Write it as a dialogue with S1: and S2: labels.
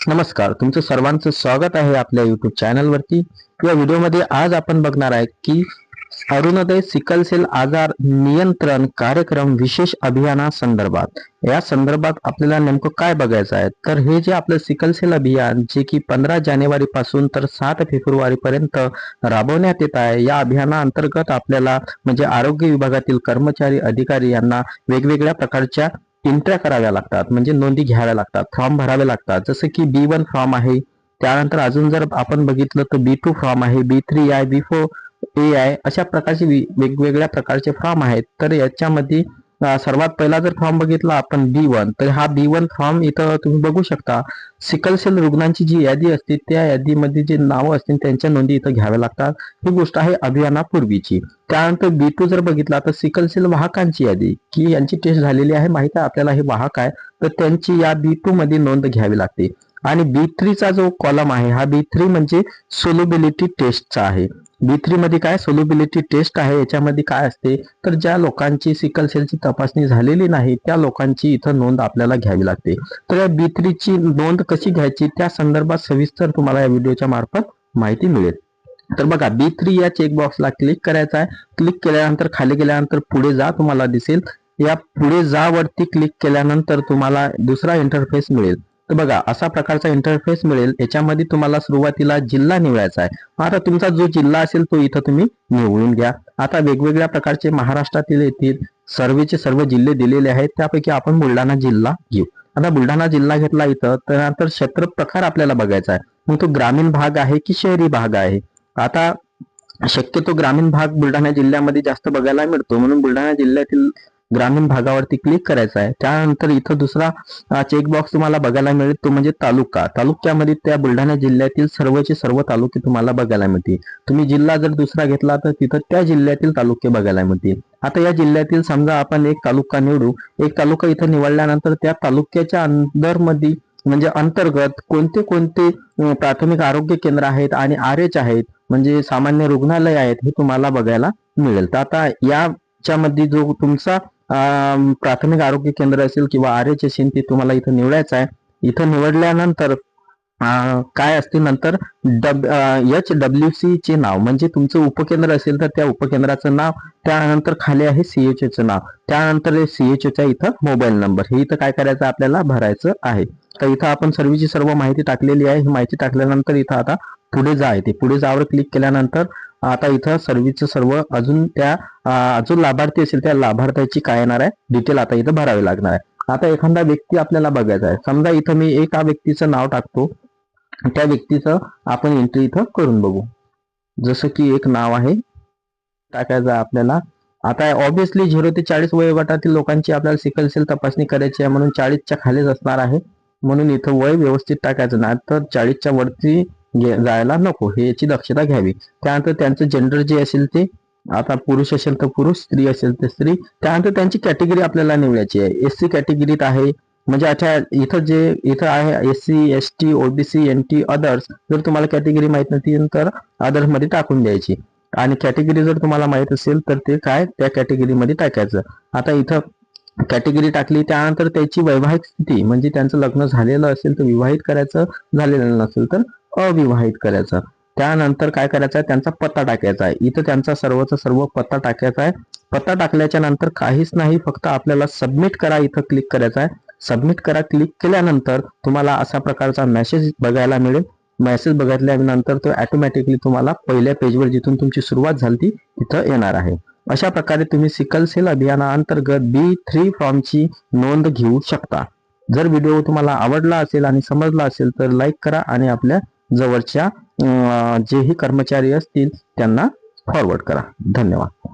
S1: नमस्कार, तुमचं सर्वांचं स्वागत आहे आपल्या YouTube चॅनलवरती. या व्हिडिओमध्ये आज आपण बघणार आहे की अरुणोदय सिकल सेल आजार नियंत्रण कार्यक्रम विशेष अभियानासंदर्भात. या संदर्भात आपल्याला नेमकं काय बघायचं आहे, तर हे जे आपलं सिकल सेल अभियान जे की 15 जानेवारी पासून तर 7 फेब्रुवारी पर्यंत राबवण्यात येत आहे. या अभियानाअंतर्गत आपल्याला म्हणजे आरोग्य विभागातील कर्मचारी अधिकारी यांना वेगवेगळ्या प्रकारच्या एंट्र्या कराव्या लागतात, म्हणजे नोंदी घ्याव्या लागतात, फॉर्म भरावे लागतात. जसं की B1 फॉर्म आहे, त्यानंतर अजून जर आपण बघितलं तर B2 फॉर्म आहे, B3 आहे, B4 AI अशा प्रकारचे वेगवेगळ्या प्रकारचे फॉर्म आहेत. तर याच्यामध्ये सर्वात पहिला जर फॉर्म बघितला आपण B1, तर हा B1 फॉर्म इथं तुम्ही बघू शकता. सिकल सेल रुग्णांची जी यादी असते त्या यादीमध्ये जे नावं असतील त्यांच्या नोंदी इथं घ्याव्या लागतात. ही गोष्ट आहे अभियानापूर्वीची. त्यानंतर B2 जर बघितला तर सिकल सेल वाहकांची यादी, की यांची टेस्ट झालेली आहे, माहिती आहे आपल्याला हे वाहक आहे, तर त्यांची या B2 मध्ये नोंद घ्यावी लागते. आणि B3 चा जो कॉलम आहे, हा B3 म्हणजे सोल्युबिलिटी टेस्टचा आहे. B3 मध्ये काय सोल्युबिलिटी टेस्ट आहे, याच्यामध्ये काय असते तर ज्या लोकांची सिकल सेलची तपासणी झालेली नाही त्या लोकांची इथं नोंद आपल्याला घ्यावी लागते. तर या B3 ची नोंद कशी घ्यायची त्या संदर्भात सविस्तर तुम्हाला या व्हिडिओच्या मार्फत माहिती मिळेल. तर बघा, B3 या चेकबॉक्सला क्लिक करायचा आहे. क्लिक केल्यानंतर खाली गेल्यानंतर पुढे जा तुम्हाला दिसेल. या पुढे जा वरती क्लिक केल्यानंतर तुम्हाला दुसरा इंटरफेस मिळेल. तर बघा, असा प्रकारचा इंटरफेस मिळेल. याच्यामध्ये तुम्हाला सुरुवातीला जिल्हा निवडायचा आहे. आता तुमचा जो जिल्हा असेल तो इथं तुम्ही निवडून घ्या. आता वेगवेगळ्या प्रकारचे महाराष्ट्रातील येथील सर्वेचे सर्व जिल्हे दिलेले आहेत, त्यापैकी आपण बुलढाणा जिल्हा घेऊ. आता बुलढाणा जिल्हा घेतला इथं, त्यानंतर क्षेत्र प्रकार आपल्याला बघायचा आहे. मग तो ग्रामीण भाग आहे की शहरी भाग आहे. आता शक्यतो ग्रामीण भाग बुलढाणा जिल्ह्यामध्ये जास्त बघायला मिळतो, म्हणून बुलढाणा जिल्ह्यातील ग्रामीण भागावरती क्लिक करायचा आहे. त्यानंतर इथं दुसरा चेकबॉक्स तुम्हाला बघायला मिळेल, तो म्हणजे तालुका. तालुक्यामध्ये त्या बुलढाणा जिल्ह्यातील सर्वचे सर्व तालुके तुम्हाला बघायला मिळतील. तुम्ही जिल्हा जर दुसरा घेतला तर तिथं त्या जिल्ह्यातील तालुके बघायला मिळतील. आता या जिल्ह्यातील समजा आपण एक तालुका निवडू. एक तालुका इथं निवडल्यानंतर त्या तालुक्याच्या अंदरमध्ये म्हणजे अंतर्गत कोणते कोणते प्राथमिक आरोग्य केंद्र आहेत आणि RH आहेत, म्हणजे सामान्य रुग्णालय आहेत, हे तुम्हाला बघायला मिळेल. तर आता याच्यामध्ये जो तुमचा प्राथमिक आरोग्य केंद्र असेल किंवा RH असेल ते तुम्हाला इथं निवडायचं आहे. इथं निवडल्यानंतर काय असते नंतर HWC चे नाव, म्हणजे तुमचं उपकेंद्र असेल तर त्या उपकेंद्राचं नाव, त्यानंतर खाली आहे CHO चं नाव, त्यानंतर CHO चा इथं मोबाईल नंबर, हे इथं काय करायचं आपल्याला भरायचं आहे. तर इथं आपण सर्वची सर्व माहिती टाकलेली आहे. ही माहिती टाकल्यानंतर इथं आता पुढे जा येते. पुढे जावर क्लिक केल्यानंतर आता इथं सर्व्हिसचं सर्व अजून त्या जो लाभार्थी असेल त्या लाभार्थ्याची काय येणार आहे डिटेल आता इथं भरावी लागणार आहे. आता एखादा व्यक्ती आपल्याला बघायचा आहे. समजा इथं मी एका व्यक्तीचं नाव टाकतो, त्या व्यक्तीचं आपण एंट्री इथं करून बघू. जसं की एक नाव आहे टाकायचं आपल्याला. आता ऑब्विसली 0 ते 40 वयोगटातील लोकांची आपल्याला सिकल सेल तपासणी करायची आहे, म्हणून 40च्या खालीच असणार आहे. म्हणून इथं वय व्यवस्थित टाकायचं नाही तर 40च्या वरती जायला नको, हे याची दक्षता घ्यावी. त्यानंतर त्यांचं जेंडर जे असेल ते, आता पुरुष असेल तर पुरुष, स्त्री असेल तर स्त्री. त्यानंतर त्यांची कॅटेगरी आपल्याला निवडायची आहे. SC कॅटेगरीत आहे, म्हणजे अच्छा इथं आहे SC ST OBC NT others. जर तुम्हाला कॅटेगरी माहित नसेल तर अदर्स मध्ये टाकून द्यायची, आणि कॅटेगरी जर तुम्हाला माहित असेल तर ते काय त्या कॅटेगरीमध्ये टाकायचं. आता इथं कॅटेगरी टाकली, त्यानंतर त्याची वैवाहिक स्थिती, म्हणजे त्यांचं लग्न झालेलं असेल तर विवाहित करायचं, झालेलं नसेल तर अविवाहित करायचं. त्यानंतर काय करायचं आहे, त्यांचा पत्ता टाकायचा आहे. इथं त्यांचा सर्वचा सर्व पत्ता टाकायचा आहे. पत्ता टाकल्याच्या नंतर काहीच नाही, फक्त आपल्याला सबमिट करा इथं क्लिक करायचं आहे. सबमिट करा क्लिक केल्यानंतर तुम्हाला अशा प्रकारचा मेसेज बघायला मिळेल. मेसेज बघितल्यानंतर तो ऑटोमॅटिकली तुम्हाला पहिल्या पेजवर जिथून तुमची सुरुवात झाली तिथं येणार आहे. अशा प्रकारे तुम्ही सिकल सेल अभियानाअंतर्गत B3 फॉर्मची नोंद घेऊ शकता. जर व्हिडिओ तुम्हाला आवडला असेल आणि समजला असेल तर लाईक करा आणि आपल्या जवळच्या जेही कर्मचारी असतील त्यांना फॉरवर्ड करा. धन्यवाद.